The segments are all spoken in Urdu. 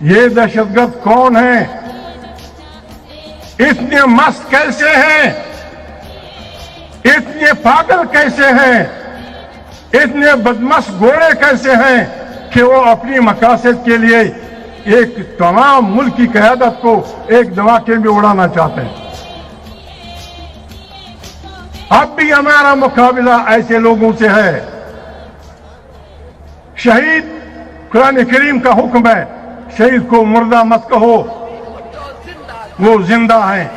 یہ دہشتگرد کون ہیں؟ اتنے مست کیسے ہیں؟ اتنے پاگل کیسے ہیں؟ اتنے بدمست گھوڑے کیسے ہیں کہ وہ اپنی مقاصد کے لیے ایک تمام ملک کی قیادت کو ایک دھماکے میں اڑانا چاہتے ہیں؟ اب بھی ہمارا مقابلہ ایسے لوگوں سے ہے۔ شہید، قرآن کریم کا حکم ہے، شہید کو مردہ مت کہو، وہ زندہ ہیں۔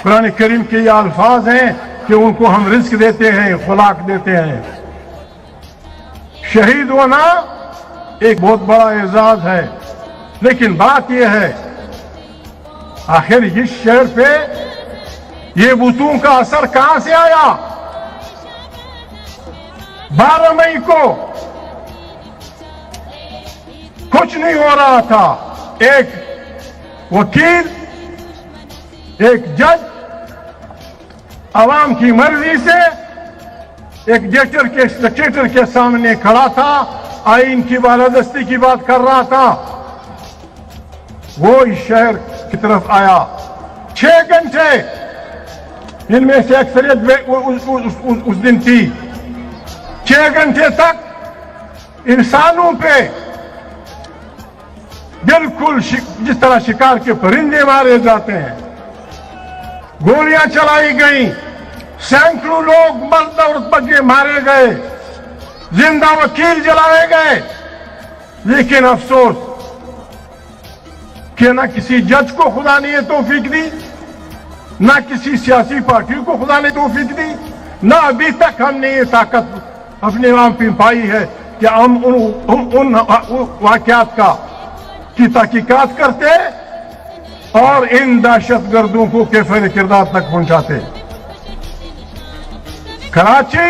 قرآن کریم کے یہ الفاظ ہیں کہ ان کو ہم رزق دیتے ہیں، خوراک دیتے ہیں۔ شہید ہونا ایک بہت بڑا اعزاز ہے، لیکن بات یہ ہے آخر اس شہر پہ یہ بتوں کا اثر کہاں سے آیا؟ 12 مئی کو کچھ نہیں ہو رہا تھا، ایک وکیل، ایک جج عوام کی مرضی سے ایک ڈکٹیٹر کے سامنے کھڑا تھا، آئین کی بالادستی کی بات کر رہا تھا۔ وہ اس شہر کی طرف آیا، 6 گھنٹے ان میں سے اکثریت اس دن تھی، 6 گھنٹے تک انسانوں پہ بالکل جس طرح شکار کے پرندے مارے جاتے ہیں گولیاں چلائی گئیں، سینکڑوں لوگ مرد اور بچے مارے گئے، زندہ وکیل جلائے گئے۔ لیکن افسوس کہ نہ کسی جج کو خدا نے یہ توفیق دی، نہ کسی سیاسی پارٹی کو خدا نے توفیق دی، نہ ابھی تک ہم نے یہ طاقت اپنے عوام پہ پائی ہے کہ ہم ان واقعات کی تحقیقات کرتے اور ان دہشت گردوں کو کیفر کردار تک پہنچاتے۔ کراچی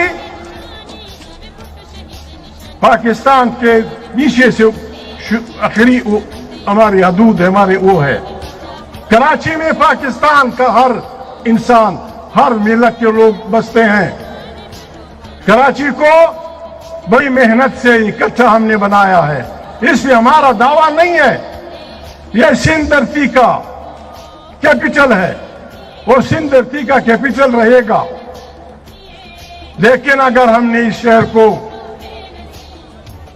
پاکستان کے نیچے سے آخری ہماری حدود ہے، ہمارے وہ ہے۔ کراچی میں پاکستان کا ہر انسان، ہر ملت کے لوگ بستے ہیں۔ کراچی کو بڑی محنت سے اکٹھا ہم نے بنایا ہے، اس لیے ہمارا دعویٰ نہیں ہے یہ سندھ دھرتی کا کیپٹل ہے اور سندھ دھرتی کا کیپٹل رہے گا، لیکن اگر ہم نے اس شہر کو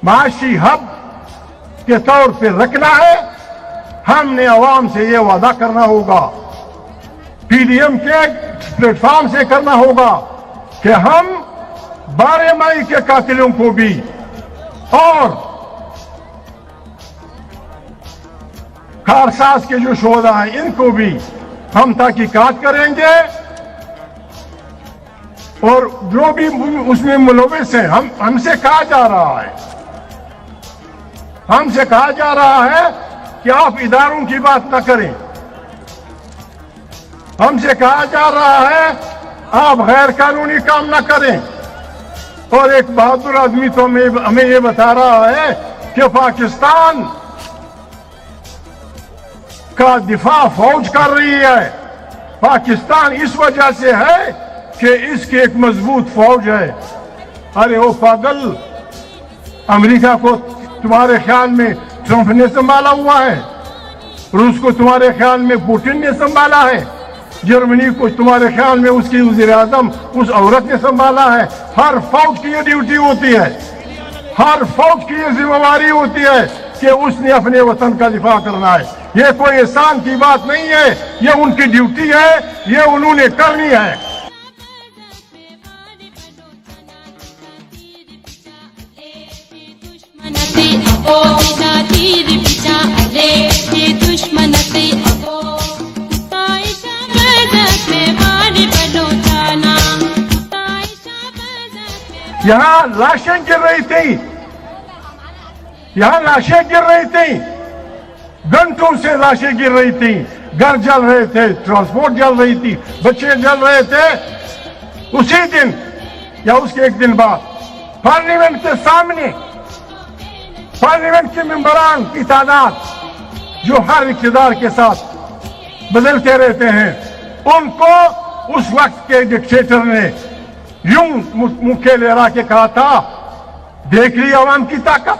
معاشی ہب کے طور پہ رکھنا ہے، ہم نے عوام سے یہ وعدہ کرنا ہوگا، پی ڈی ایم کے پلیٹ فارم سے کرنا ہوگا کہ ہم 12 مئی کے قاتلوں کو بھی اور کارساز کے جو شہداء ہیں ان کو بھی ہم تحقیقات کریں گے، اور جو بھی اس میں ملوث ہیں ہم سے کہا جا رہا ہے کہ آپ اداروں کی بات نہ کریں، ہم سے کہا جا رہا ہے آپ غیر قانونی کام نہ کریں، اور ایک بہادر آدمی تو ہمیں یہ بتا رہا ہے کہ پاکستان کا دفاع فوج کر رہی ہے۔ پاکستان اس وجہ سے ہے کہ اس کی ایک مضبوط فوج ہے۔ ارے وہ پاگل، امریکہ کو تمہارے خیال میں ٹرمپ نے سنبھالا ہوا ہے، روس کو تمہارے خیال میں پوٹن نے سنبھالا ہے، جرمنی کو تمہارے خیال میں اس کی وزیر اعظم اس عورت نے سنبھالا ہے۔ ہر فوج کی یہ ڈیوٹی ہوتی ہے، ہر فوج کی یہ ذمہ داری ہوتی ہے کہ اس نے اپنے وطن کا دفاع کرنا ہے۔ یہ کوئی احسان کی بات نہیں ہے، یہ ان کی ڈیوٹی ہے، یہ انہوں نے کرنی ہے۔ یہاں لاشیں گر رہی تھیں، گھنٹوں سے لاشیں گر رہی تھیں، گھر جل رہے تھے، ٹرانسپورٹ جل رہی تھی، بچے جل رہے تھے۔ اسی دن یا اس کے ایک دن بعد پارلیمنٹ کے سامنے پارلیمنٹ کے ممبران کی تعداد جو ہر اقتدار کے ساتھ بدلتے رہتے ہیں، ان کو اس وقت کے ڈکٹیٹر نے یوں منہ لہرا کے کہا تھا، دیکھ لی عوام کی طاقت،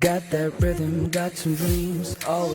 Got that rhythm, got some dreams, always.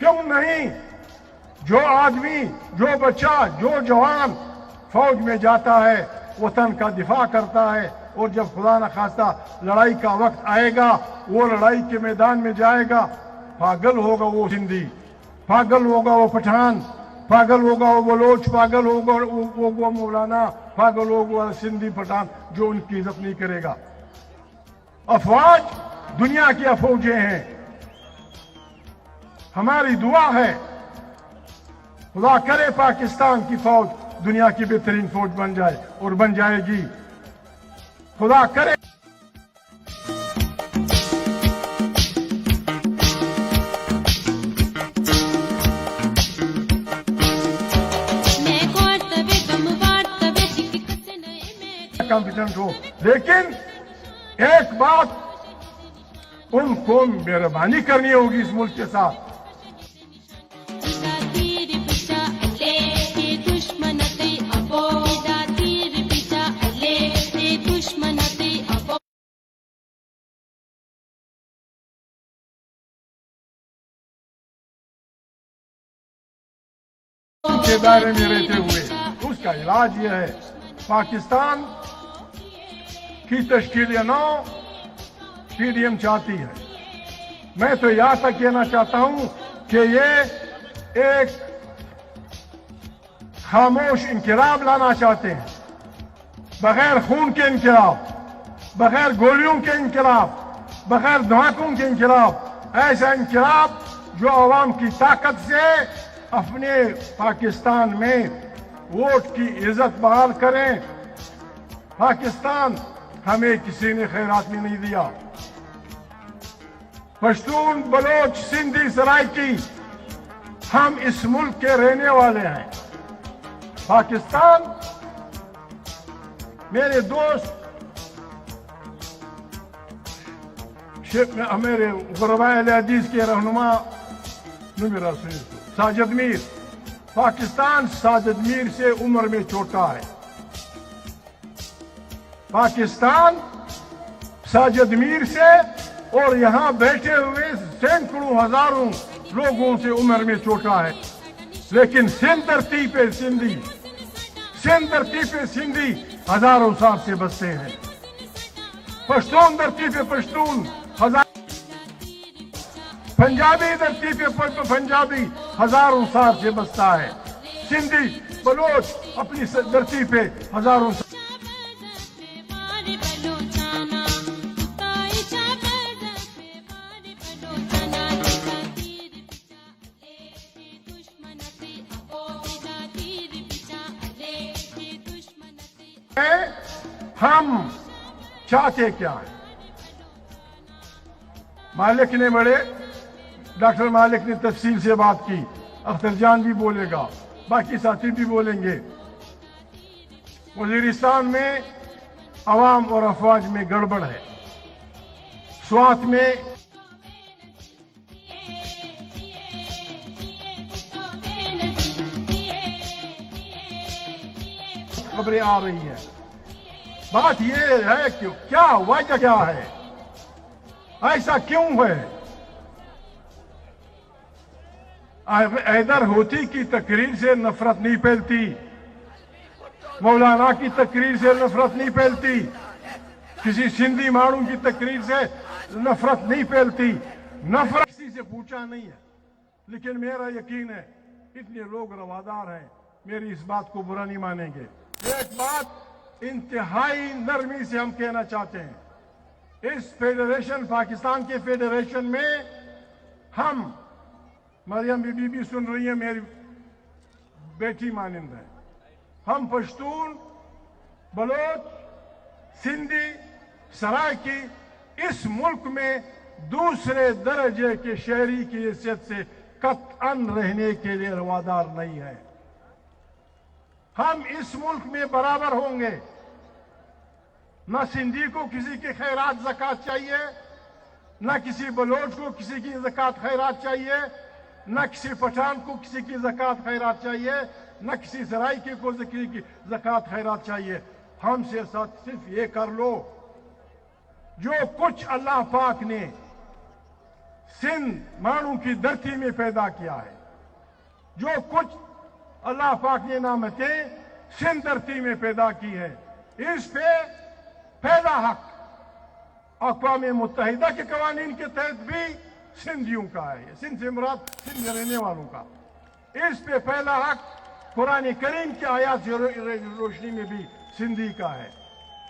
کیوں نہیں؟ جو آدمی، جو بچہ، جو جوان فوج میں جاتا ہے وطن کا دفاع کرتا ہے، اور جب خدا نخواستہ لڑائی کا وقت آئے گا وہ لڑائی کے میدان میں جائے گا، پاگل ہوگا وہ سندھی، پاگل ہوگا وہ پٹھان، پاگل ہوگا وہ بلوچ، پاگل ہوگا وہ مولانا، پاگل ہوگا سندھی پٹھان جو ان کی عزت نہیں کرے گا۔ افواج دنیا کی افواجیں ہیں، ہماری دعا ہے خدا کرے پاکستان کی فوج دنیا کی بہترین فوج بن جائے، اور بن جائے گی، خدا کرے۔ کمپیٹنٹ ہو، لیکن ایک بات ان کو مہربانی کرنی ہوگی اس ملک کے ساتھ۔ کے دائرے میں رہتے ہوئے اس کا علاج یہ ہے، پاکستان کی تشکیل نو پی ڈی ایم چاہتی ہے۔ میں تو یہاں تک کہنا چاہتا ہوں کہ یہ ایک خاموش انقلاب لانا چاہتے ہیں، بغیر خون کے انقلاب، بغیر گولیوں کے انقلاب، بغیر دھماکوں کے انقلاب، ایسا انقلاب جو عوام کی طاقت سے اپنے پاکستان میں ووٹ کی عزت بحال کریں۔ پاکستان ہمیں کسی نے خیرات میں نہیں دیا، پشتون، بلوچ، سندھی، سرائکی، ہم اس ملک کے رہنے والے ہیں۔ پاکستان میرے دوست، میرے غرباء اہل حدیث کے رہنما ساجد میر، پاکستان ساجد میر سے عمر میں چھوٹا ہے۔ پاکستان ساجد میر سے اور یہاں بیٹھے ہوئے سینکڑوں ہزاروں لوگوں سے عمر میں چھوٹا ہے، لیکن سندھ دھرتی پہ سندھی، سندھ دھرتی پہ سندھی ہزاروں سال سے بستے ہیں، پشتون دھرتی پہ پشتون پنجابی دھرتی پہ پنجابی ہزاروں سال سے بستا ہے، سندھی بلوچ اپنی دھرتی پہ ہزاروں سال۔ ہم چاہتے کیا ہیں؟ مالک نے ڈاکٹر مالک نے تفصیل سے بات کی، اختر جان بھی بولے گا، باقی ساتھی بھی بولیں گے۔ وزیرستان میں عوام اور افواج میں گڑبڑ ہے، سوات میں خبریں آ رہی ہیں۔ بات یہ ہے کہ کیا وجہ کیا ہے، ایسا کیوں ہے؟ حیدر ہوتی کی تقریر سے نفرت نہیں پھیلتی، مولانا کی تقریر سے نفرت نہیں پھیلتی، کسی سندھی ماڑوں کی تقریر سے نفرت نہیں پھیلتی، نفرت کسی سے پوچھا نہیں ہے، لیکن میرا یقین ہے اتنے لوگ روادار ہیں، میری اس بات کو برا نہیں مانیں گے۔ ایک بات انتہائی نرمی سے ہم کہنا چاہتے ہیں، اس فیڈریشن، پاکستان کے فیڈریشن میں ہم، مریم بی بی سن رہی ہیں، میری بیٹی مانند ہے، ہم پشتون، بلوچ، سندھی، سرائکی اس ملک میں دوسرے درجے کے شہری کی حیثیت سے قطعاً رہنے کے لیے روادار نہیں ہے۔ ہم اس ملک میں برابر ہوں گے، نہ سندھی کو کسی کی خیرات زکوٰۃ چاہیے، نہ کسی بلوچ کو کسی کی زکوٰۃ خیرات چاہیے، نہ کسی پٹھان کو کسی کی زکوٰۃ خیرات چاہیے، نہ کسی سرائکی کو کسی کی زکوٰۃ خیرات چاہیے۔ ہم سے ساتھ صرف یہ کر لو جو کچھ اللہ پاک نے سندھ مانو کی دھرتی میں پیدا کیا ہے. جو کچھ اللہ پاک نے نعمتیں سندھ دھرتی میں پیدا کی ہے، اس پہ پہلا حق اقوام متحدہ کے قوانین کے تحت بھی سندھیوں کا ہے. سندھ سے مراد سندھ میں رہنے والوں کا. اس پہ پہلا حق قرآن کریم کی آیات کی روشنی میں بھی سندھی کا ہے.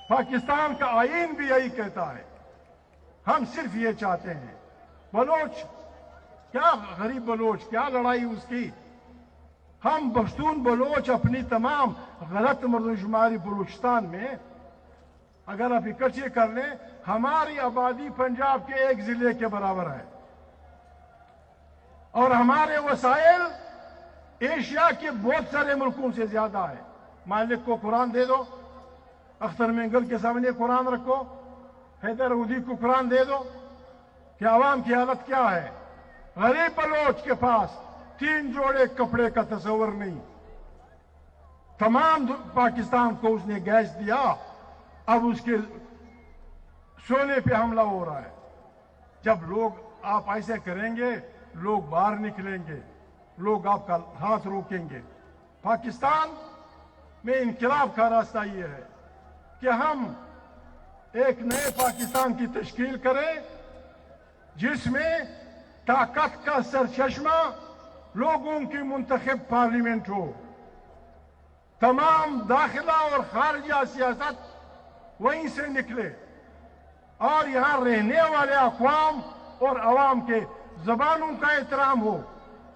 پاکستان کا آئین بھی یہی کہتا ہے. ہم صرف یہ چاہتے ہیں، بلوچ کیا غریب بلوچ، کیا لڑائی اس کی. ہم پشتون بلوچ اپنی تمام غلط مردم شماری بلوچستان میں اگر آپ اکٹھے کر لیں، ہماری آبادی پنجاب کے ایک ضلع کے برابر ہے، اور ہمارے وسائل ایشیا کے بہت سارے ملکوں سے زیادہ ہے. مالک کو قرآن دے دو، اختر مینگل کے سامنے قرآن رکھو، حیدر اودی کو قرآن دے دو، کہ عوام کی حالت کیا ہے. غریب بلوچ کے پاس 3 جوڑے کپڑے کا تصور نہیں. تمام پاکستان کو اس نے گیس دیا، اب اس کے سونے پہ حملہ ہو رہا ہے. جب لوگ آپ ایسے کریں گے، لوگ باہر نکلیں گے، لوگ آپ کا ہاتھ روکیں گے. پاکستان میں انقلاب کا راستہ یہ ہے کہ ہم ایک نئے پاکستان کی تشکیل کریں، جس میں طاقت کا سرچشمہ لوگوں کی منتخب پارلیمنٹ ہو. تمام داخلہ اور خارجہ سیاست وہیں سے نکلے، اور یہاں رہنے والے اقوام اور عوام کے زبانوں کا احترام ہو،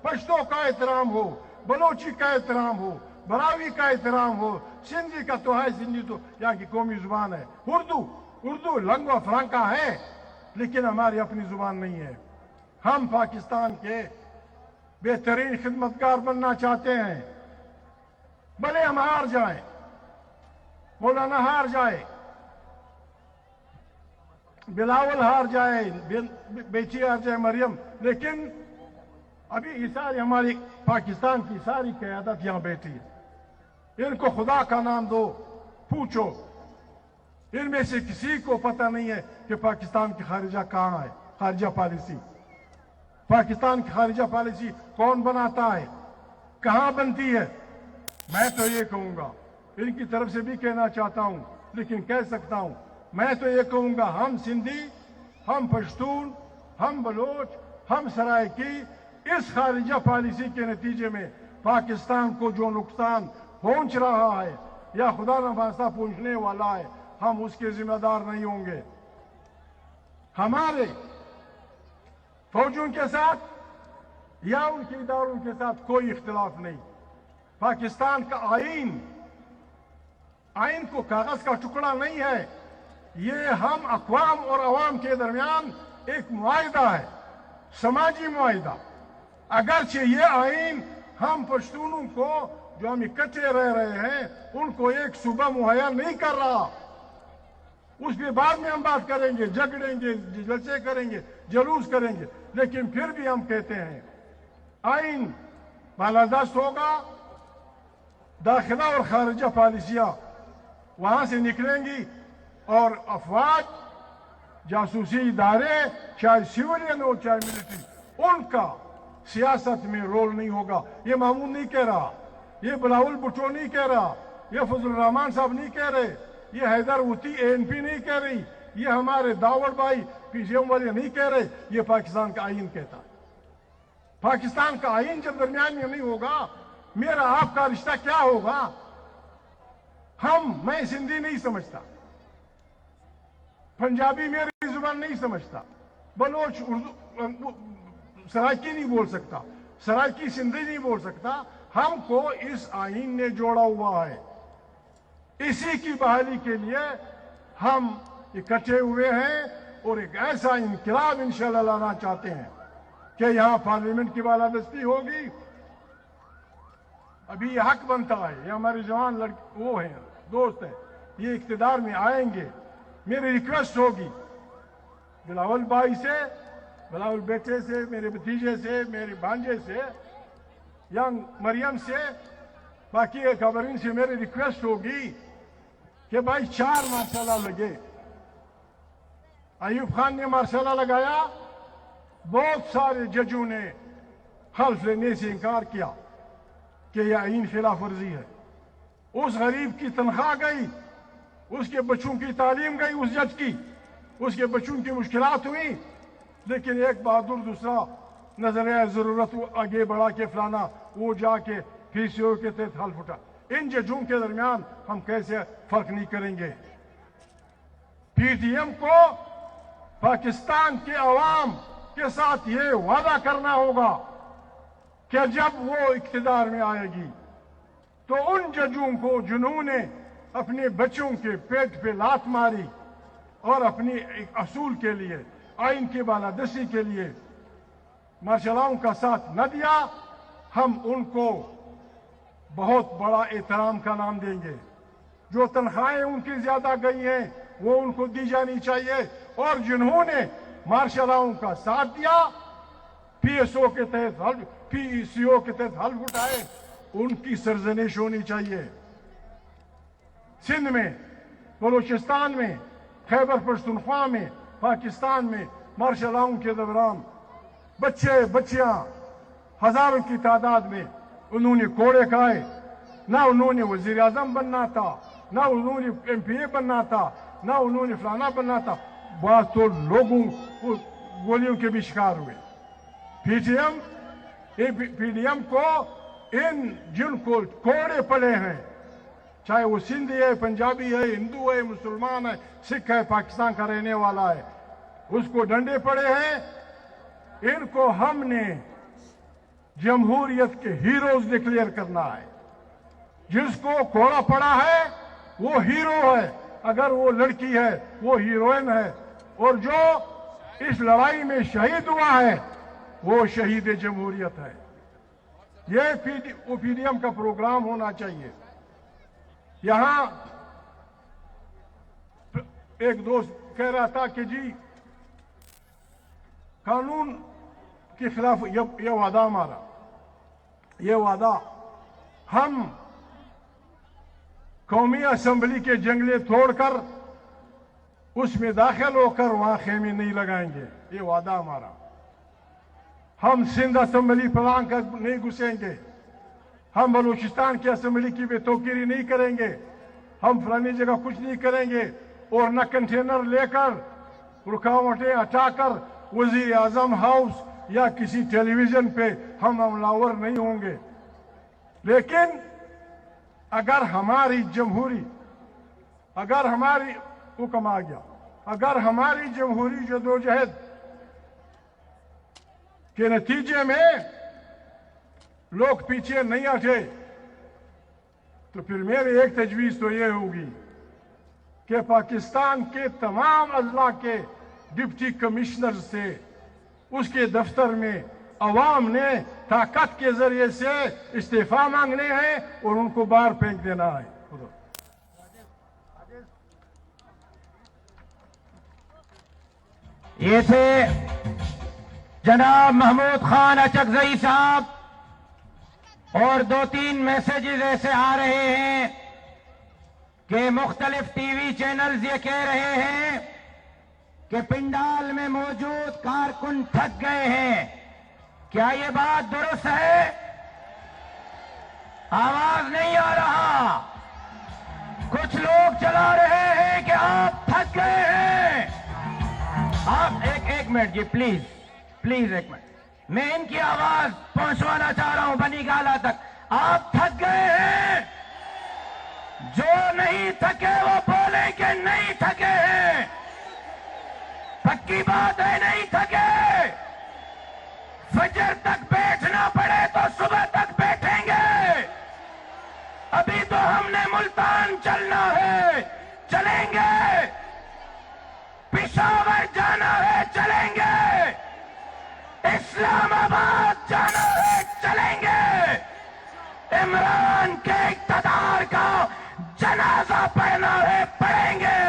پشتو کا احترام ہو، بلوچی کا احترام ہو، براوی کا احترام ہو. سندھی کا تو ہے، سندھی تو یہاں کی قومی زبان ہے. اردو لنگوا فرانکا ہے، لیکن ہماری اپنی زبان نہیں ہے. ہم پاکستان کے بہترین خدمتگار بننا چاہتے ہیں. بھلے ہم ہار جائیں، مولانا ہار جائے، بلاول ہار جائے، بیٹی ہار جائے مریم، لیکن ابھی یہ ساری ہماری پاکستان کی ساری قیادت یہاں بیٹھی ہے. ان کو خدا کا نام دو، پوچھو. ان میں سے کسی کو پتہ نہیں ہے کہ پاکستان کی خارجہ کہاں ہے. خارجہ پالیسی، پاکستان کی خارجہ پالیسی کون بناتا ہے، کہاں بنتی ہے. میں تو یہ کہوں گا، ان کی طرف سے بھی کہنا چاہتا ہوں، لیکن کہہ سکتا ہوں، میں تو یہ کہوں گا، ہم سندھی، ہم پشتون، ہم بلوچ، ہم سرائکی، اس خارجہ پالیسی کے نتیجے میں پاکستان کو جو نقصان پہنچ رہا ہے یا خدا نخواستہ پہنچنے والا ہے، ہم اس کے ذمہ دار نہیں ہوں گے. ہمارے فوجوں کے ساتھ یا ان کے اداروں کے ساتھ کوئی اختلاف نہیں. پاکستان کا آئین کو کاغذ کا ٹکڑا نہیں ہے. یہ ہم اقوام اور عوام کے درمیان ایک معاہدہ ہے، سماجی معاہدہ. اگرچہ یہ آئین ہم پشتونوں کو جو ہم اکٹھے رہ رہے ہیں ان کو ایک صوبہ مہیا نہیں کر رہا. اس کے بعد میں ہم بات کریں گے، جھگڑیں گے، جلسے کریں گے، جلوس کریں گے، لیکن پھر بھی ہم کہتے ہیں آئین بالادست ہوگا. داخلہ اور خارجہ پالیسیاں وہاں سے نکلیں گی، اور افواج، جاسوسی ادارے، چاہے سیولین ہو چاہے ملٹری، ان کا سیاست میں رول نہیں ہوگا. یہ مامون نہیں کہہ رہا، یہ بلاول بھٹو نہیں کہہ رہا، یہ فضل الرحمان صاحب نہیں کہہ رہے، یہ حیدر اوتی ANP نہیں کہہ رہی، یہ ہمارے داور بھائی PCM والے نہیں کہہ رہے، یہ پاکستان کا آئین کہتا ہے. پاکستان کا آئین جب درمیان میں نہیں ہوگا، میرا آپ کا رشتہ کیا ہوگا؟ میں سندھی نہیں سمجھتا، پنجابی میری زبان نہیں سمجھتا، بلوچ اردو سرائکی نہیں بول سکتا، سرائکی سندھی نہیں بول سکتا. ہم کو اس آئین نے جوڑا ہوا ہے. اسی کی بحالی کے لیے ہم اکٹھے ہوئے ہیں اور ایک ایسا انقلاب انشاءاللہ لانا چاہتے ہیں کہ یہاں پارلیمنٹ کی بالادستی ہوگی. ابھی یہ حق بنتا ہے، یہ ہمارے جوان وہ ہیں، دوست ہیں، یہ اقتدار میں آئیں گے. میری ریکویسٹ ہوگی بلاول بھائی سے، بلاول بیٹے سے، میرے بھتیجے سے، میرے بھانجے سے، ینگ مریم سے، باقی خبرین سے میری ریکویسٹ ہوگی کہ بھائی 4 مارشالہ لگے. ایوب خان نے مارشالہ لگایا، بہت سارے ججوں نے حلف لینے سے انکار کیا کہ یہ آئین خلاف ورزی ہے. اس غریب کی تنخواہ گئی, اس کے بچوں کی تعلیم گئی, اس جج کی, اس کے بچوں کی مشکلات ہوئی, لیکن ایک بہادر دوسرا نظریہ ضرورت آگے بڑھا کے فلانا وہ جا کے PCO کے تحت حلف اٹھا. ان ججوں کے درمیان ہم کیسے فرق نہیں کریں گے؟ PTM کو پاکستان کے عوام کے ساتھ یہ وعدہ کرنا ہوگا کہ جب وہ اقتدار میں آئے گی تو ان ججوں کو جنہوں نے اپنے بچوں کے پیٹ پہ لات ماری اور اپنی اصول کے لیے, آئین کی بالادستی کے لیے مارشل کا ساتھ نہ دیا, ہم ان کو بہت بڑا احترام کا نام دیں گے. جو تنخواہیں ان کی زیادہ گئی ہیں وہ ان کو دی جانی چاہیے, اور جنہوں نے مارشل کا ساتھ دیا, PSO کے تحت PCO کے تحت حلف اٹھائے, ان کی سرزنش ہونی چاہیے. سندھ میں, بلوچستان میں, خیبر پختونخوا میں, پاکستان میں مارشل کے دوران بچے بچیاں ہزاروں کی تعداد میں انہوں نے کوڑے کھائے. نہ انہوں نے وزیر اعظم بننا تھا, نہ انہوں نے MPA بننا تھا, نہ انہوں نے فلانا بننا تھا. بعض تو لوگوں گولیوں کے بھی شکار ہوئے. PDM کو جن کو کوڑے پڑے ہیں, چاہے وہ سندھی ہے, پنجابی ہے, ہندو ہے, مسلمان ہے, سکھ ہے, پاکستان کا رہنے والا ہے, اس کو ڈنڈے پڑے ہیں. ان کو ہم نے جمہوریت کے ہیروز ڈکلیئر کرنا ہے. جس کو کوڑا پڑا ہے وہ ہیرو ہے, اگر وہ لڑکی ہے وہ ہیروئن ہے, اور جو اس لڑائی میں شہید ہوا ہے وہ شہید جمہوریت ہے. یہ PDM کا پروگرام ہونا چاہیے. یہاں ایک دوست کہہ رہا تھا کہ جی قانون کے خلاف یہ وعدہ ہمارا, یہ وعدہ ہم قومی اسمبلی کے جنگلے توڑ کر اس میں داخل ہو کر وہاں خیمے نہیں لگائیں گے, یہ وعدہ ہمارا. ہم سندھ اسمبلی پلان کر نہیں گھسیں گے, ہم بلوچستان کی اسمبلی کی بے توقیری نہیں کریں گے, ہم فلانی جگہ کچھ نہیں کریں گے, اور نہ کنٹینر لے کر رکاوٹیں ہٹا کر وزیر اعظم ہاؤس یا کسی ٹیلی ویژن پہ ہم حملہ نہیں ہوں گے. لیکن اگر ہماری جمہوری, اگر ہماری حکم آ گیا, اگر ہماری جمہوری جدوجہد کے نتیجے میں لوگ پیچھے نہیں ہٹے تو پھر میری ایک تجویز تو یہ ہوگی کہ پاکستان کے تمام اضلاع کے ڈپٹی کمشنر سے اس کے دفتر میں عوام نے طاقت کے ذریعے سے استعفا مانگنے ہیں اور ان کو باہر پھینک دینا ہے. یہ تھے جناب محمود خان اچکزئی صاحب, اور 2-3 میسیجز ایسے آ رہے ہیں کہ مختلف ٹی وی چینلز یہ کہہ رہے ہیں کہ پنڈال میں موجود کارکن تھک گئے ہیں. کیا یہ بات درست ہے؟ آواز نہیں آ رہا. کچھ لوگ چلا رہے ہیں کہ آپ تھک گئے ہیں. آپ ایک منٹ جی, پلیز ایک منٹ, میں ان کی آواز پہنچوانا چاہ رہا ہوں بنی گالا تک. آپ تھک گئے ہیں؟ جو نہیں تھکے وہ بولیں کہ نہیں تھکے ہیں. پکی بات ہے نہیں تھکے. فجر تک بیٹھنا پڑے تو صبح تک بیٹھیں گے. ابھی تو ہم نے ملتان چلنا ہے, چلیں گے. پشاور جانا ہے, چلیں گے. اسلام آباد جانا ہے, چلیں گے. عمران کے اقتدار کا جنازہ پڑھنا ہے, پڑھیں گے.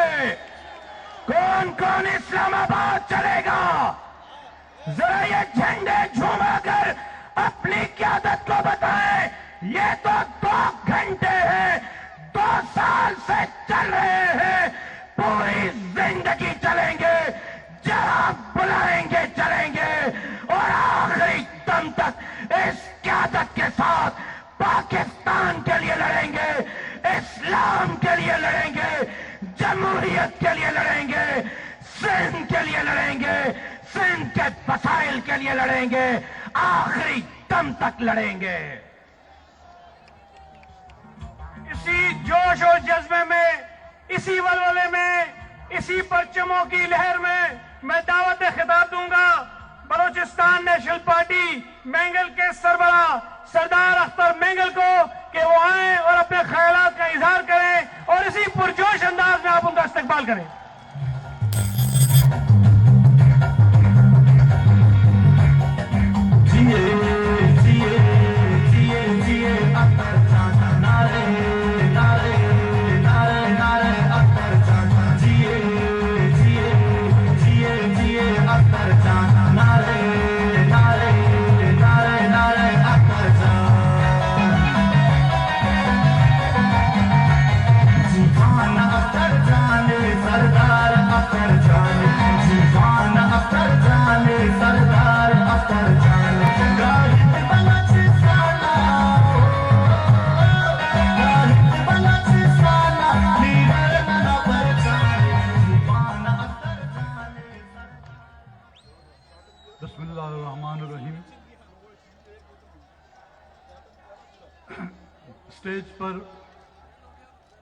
کون کون اسلام آباد چلے گا؟ ذرا یہ جھنڈے جھوما کر اپنی قیادت کو بتائیں. یہ تو 2 گھنٹے ہیں, 2 سال سے چل رہے ہیں, پوری زندگی چلیں گے. جہاں بلائیں گے چلیں گے. پاکستان کے لیے لڑیں گے، اسلام کے لیے لڑیں گے، جمہوریت کے لیے لڑیں گے، سندھ کے لیے لڑیں گے، سندھ کے مسائل کے لیے لڑیں گے، آخری دم تک لڑیں گے۔ اسی جوش و جذبے میں، اسی ولولے میں، اسی پرچموں کی لہر میں دعوت خطاب دوں گا بلوچستان نیشنل پارٹی مینگل کے سربراہ سردار اختر مینگل کو کہ وہ آئیں اور اپنے خیالات کا اظہار کریں اور اسی پرجوش انداز میں آپ ان کا استقبال کریں۔ بسم اللہ الرحمن الرحیم۔ اسٹیج پر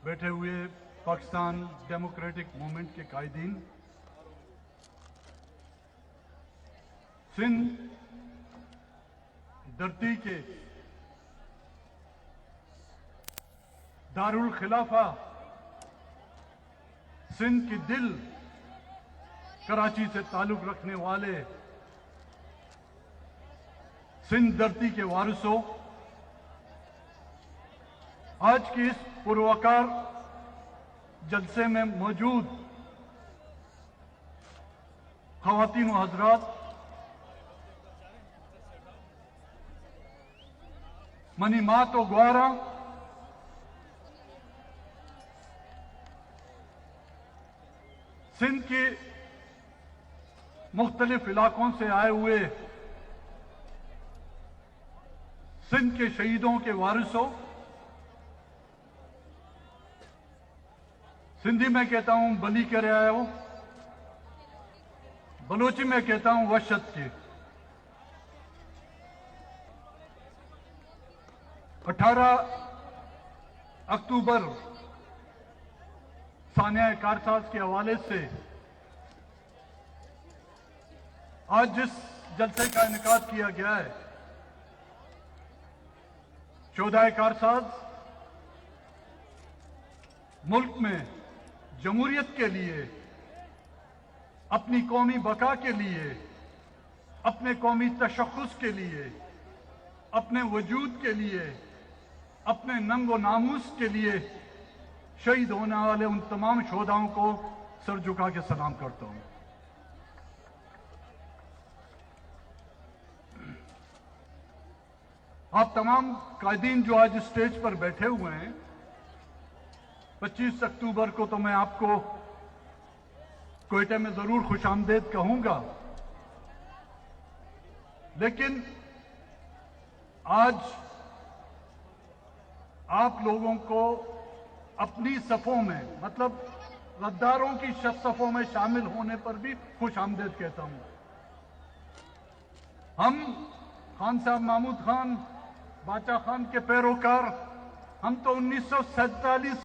بیٹھے ہوئے پاکستان ڈیموکریٹک موومنٹ کے قائدین، سندھ دھرتی کے دارالخلافہ، سندھ کی دل کراچی سے تعلق رکھنے والے سندھ دھرتی کے وارثوں، آج کی اس پروقار جلسے میں موجود خواتین و حضرات، منی مات و گوارا، سندھ کے مختلف علاقوں سے آئے ہوئے سندھ کے شہیدوں کے وارثوں، سندھی میں کہتا ہوں بلی کے رعایا، بلوچی میں کہتا ہوں وحشت کے۔ 18 اکتوبر سانحہ کارساز کے حوالے سے آج جس جلسے کا انعقاد کیا گیا ہے، شہدائے کارساز ملک میں جمہوریت کے لیے، اپنی قومی بقا کے لیے، اپنے قومی تشخص کے لیے، اپنے وجود کے لیے، اپنے ننگ و ناموس کے لیے شہید ہونے والے ان تمام شہداؤں کو سر جھکا کے سلام کرتا ہوں۔ آپ تمام قائدین جو آج اسٹیج پر بیٹھے ہوئے ہیں، 25 اکتوبر کو تو میں آپ کو کوئٹہ میں ضرور خوش آمدید کہوں گا، لیکن آج آپ لوگوں کو اپنی صفوں میں، مطلب غداروں کی صفوں میں شامل ہونے پر بھی خوش آمدید کہتا ہوں۔ ہم خان صاحب محمود خان باچا خان کے پیروکار، ہم تو 1947